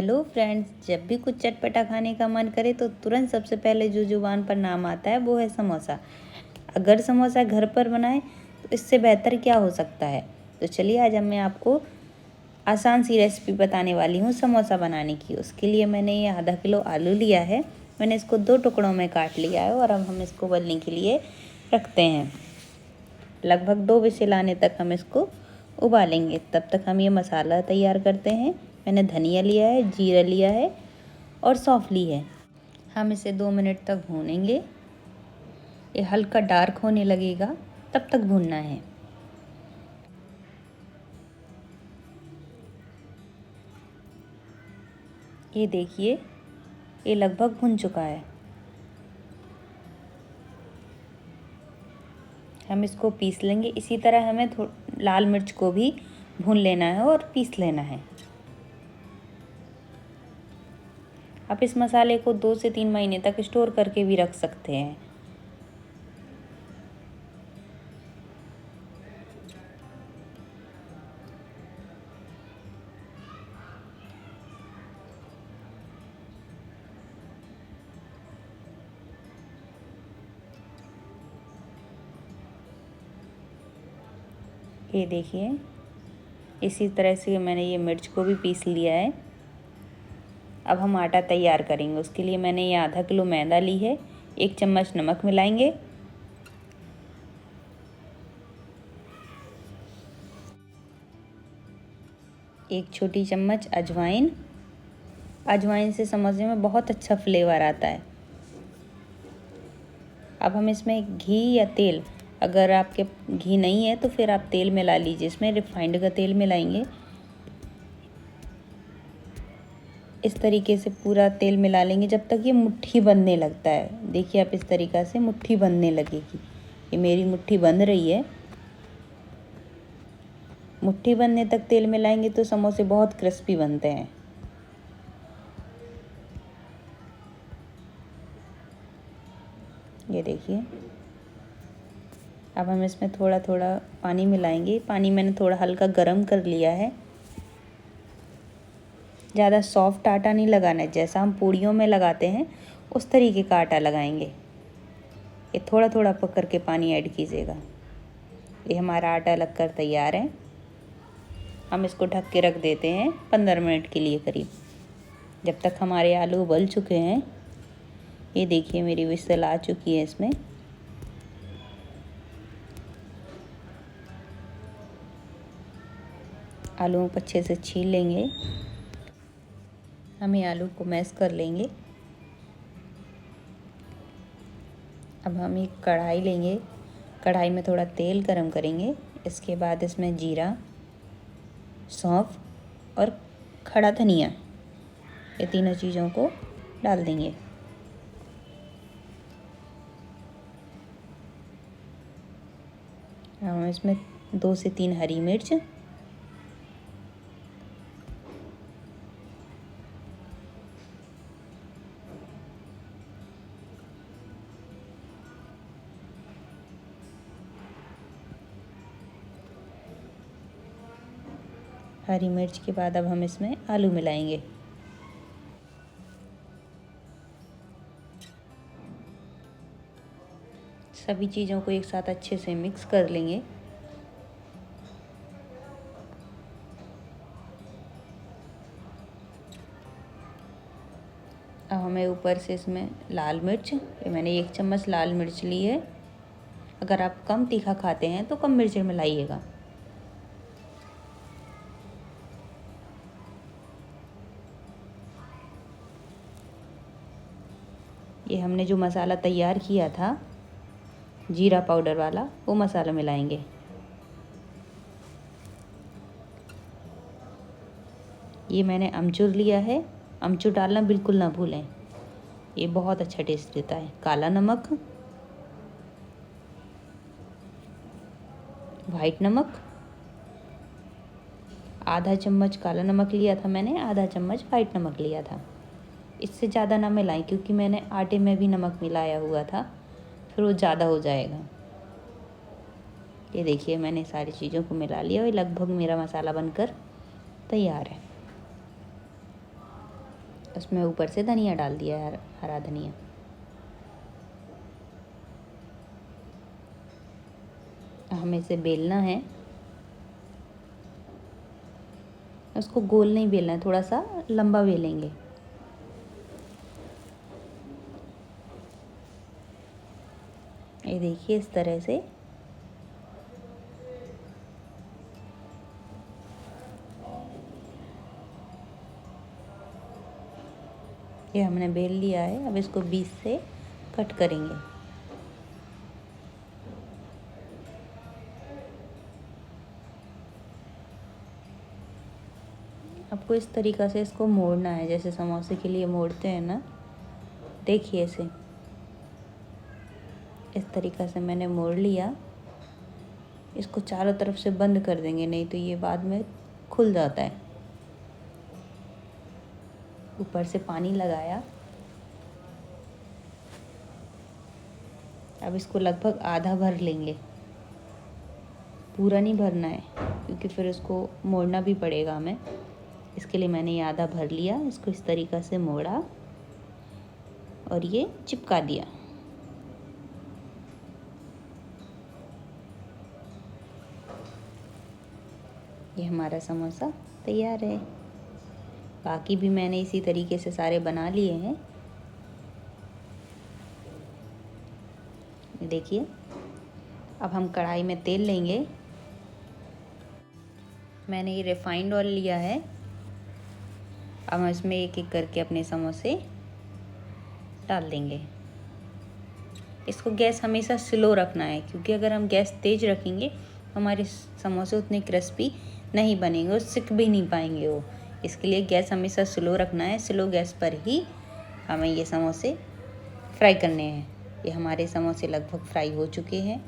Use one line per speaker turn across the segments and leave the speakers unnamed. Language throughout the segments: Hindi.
हेलो फ्रेंड्स, जब भी कुछ चटपटा खाने का मन करे तो तुरंत सबसे पहले जो जुबान पर नाम आता है वो है समोसा। अगर समोसा घर पर बनाए तो इससे बेहतर क्या हो सकता है। तो चलिए आज मैं आपको आसान सी रेसिपी बताने वाली हूँ समोसा बनाने की। उसके लिए मैंने ये आधा किलो आलू लिया है। मैंने इसको 2 टुकड़ों में काट लिया है और अब हम इसको उबलने के लिए रखते हैं। लगभग 2 विसिल आने तक हम इसको उबालेंगे। तब तक हम ये मसाला तैयार करते हैं। मैंने धनिया लिया है, जीरा लिया है और सौंफ ली है। हम इसे 2 मिनट तक भूनेंगे। ये हल्का डार्क होने लगेगा, तब तक भूनना है। ये देखिए, ये लगभग भुन चुका है। हम इसको पीस लेंगे। इसी तरह हमें लाल मिर्च को भी भून लेना है और पीस लेना है। आप इस मसाले को 2 से 3 महीने तक स्टोर करके भी रख सकते हैं। ये देखिए, इसी तरह से मैंने ये मिर्च को भी पीस लिया है। अब हम आटा तैयार करेंगे। उसके लिए मैंने ये आधा किलो मैदा ली है। 1 चम्मच नमक मिलाएंगे। एक छोटी चम्मच अजवाइन। अजवाइन से समोसे में बहुत अच्छा फ्लेवर आता है। अब हम इसमें घी या तेल, अगर आपके घी नहीं है तो फिर आप तेल मिला लीजिए। इसमें रिफाइंड का तेल मिलाएंगे। इस तरीके से पूरा तेल मिला लेंगे जब तक ये मुट्ठी बनने लगता है। देखिए, आप इस तरीक़ा से मुट्ठी बनने लगेगी। ये मेरी मुट्ठी बन रही है। मुट्ठी बनने तक तेल मिलाएंगे तो समोसे बहुत क्रिस्पी बनते हैं। ये देखिए, अब हम इसमें थोड़ा थोड़ा पानी मिलाएंगे। पानी मैंने थोड़ा हल्का गरम कर लिया है। ज़्यादा सॉफ्ट आटा नहीं लगाना है, जैसा हम पूड़ियों में लगाते हैं उस तरीके का आटा लगाएंगे। ये थोड़ा थोड़ा पक करके पानी ऐड कीजिएगा। ये हमारा आटा लग कर तैयार है। हम इसको ढक के रख देते हैं 15 मिनट के लिए करीब, जब तक हमारे आलू उबल चुके हैं। ये देखिए, मेरी विसल आ चुकी है इसमें। आलूओं को अच्छे से छील लेंगे। हम ये आलू को मैश कर लेंगे। अब हम एक कढ़ाई लेंगे। कढ़ाई में थोड़ा तेल गरम करेंगे। इसके बाद इसमें जीरा, सौंफ और खड़ा धनिया, ये तीनों चीज़ों को डाल देंगे। हम इसमें 2 से 3 हरी मिर्च, हरी मिर्च के बाद अब हम इसमें आलू मिलाएंगे। सभी चीज़ों को एक साथ अच्छे से मिक्स कर लेंगे। अब हमें ऊपर से इसमें लाल मिर्च, ये मैंने 1 चम्मच लाल मिर्च ली है। अगर आप कम तीखा खाते हैं तो कम मिर्च मिलाइएगा। ये हमने जो मसाला तैयार किया था जीरा पाउडर वाला, वो मसाला मिलाएंगे। ये मैंने अमचूर लिया है। अमचूर डालना बिल्कुल ना भूलें, ये बहुत अच्छा टेस्ट देता है। काला नमक, वाइट नमक, आधा चम्मच काला नमक लिया था मैंने, आधा चम्मच वाइट नमक लिया था। इससे ज़्यादा ना मिलाएं क्योंकि मैंने आटे में भी नमक मिलाया हुआ था, फिर वो ज़्यादा हो जाएगा। ये देखिए, मैंने सारी चीज़ों को मिला लिया और लगभग मेरा मसाला बनकर तैयार है। उसमें ऊपर से धनिया डाल दिया है, हरा धनिया। हमें इसे बेलना है, उसको गोल नहीं बेलना है, थोड़ा सा लंबा बेलेंगे। ये देखिए इस तरह से। ये हमने बेल लिया है, अब इसको बीच से कट करेंगे। आपको इस तरीक़ा से इसको मोड़ना है, जैसे समोसे के लिए मोड़ते हैं ना, देखिए इसे इस तरीक़ा से मैंने मोड़ लिया। इसको चारों तरफ से बंद कर देंगे, नहीं तो ये बाद में खुल जाता है। ऊपर से पानी लगाया। अब इसको लगभग आधा भर लेंगे, पूरा नहीं भरना है क्योंकि फिर इसको मोड़ना भी पड़ेगा हमें। इसके लिए मैंने ये आधा भर लिया। इसको इस तरीक़ा से मोड़ा और ये चिपका दिया। ये हमारा समोसा तैयार है। बाकी भी मैंने इसी तरीके से सारे बना लिए हैं। देखिए अब हम कढ़ाई में तेल लेंगे। मैंने ये रिफाइंड ऑयल लिया है। अब हम इसमें एक एक करके अपने समोसे डाल देंगे। इसको गैस हमेशा स्लो रखना है, क्योंकि अगर हम गैस तेज़ रखेंगे हमारे समोसे उतने क्रिस्पी नहीं बनेंगे और सिक भी नहीं पाएंगे वो। इसके लिए गैस हमेशा स्लो रखना है। स्लो गैस पर ही हमें ये समोसे फ्राई करने हैं। ये हमारे समोसे लगभग फ्राई हो चुके हैं।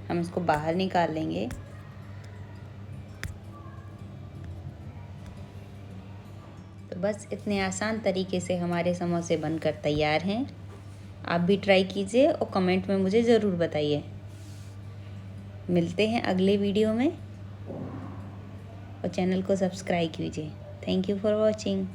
हम इसको बाहर निकाल लेंगे। तो बस इतने आसान तरीके से हमारे समोसे बनकर तैयार हैं। आप भी ट्राई कीजिए और कमेंट में मुझे ज़रूर बताइए। मिलते हैं अगले वीडियो में और चैनल को सब्सक्राइब कीजिए। Thank you for watching.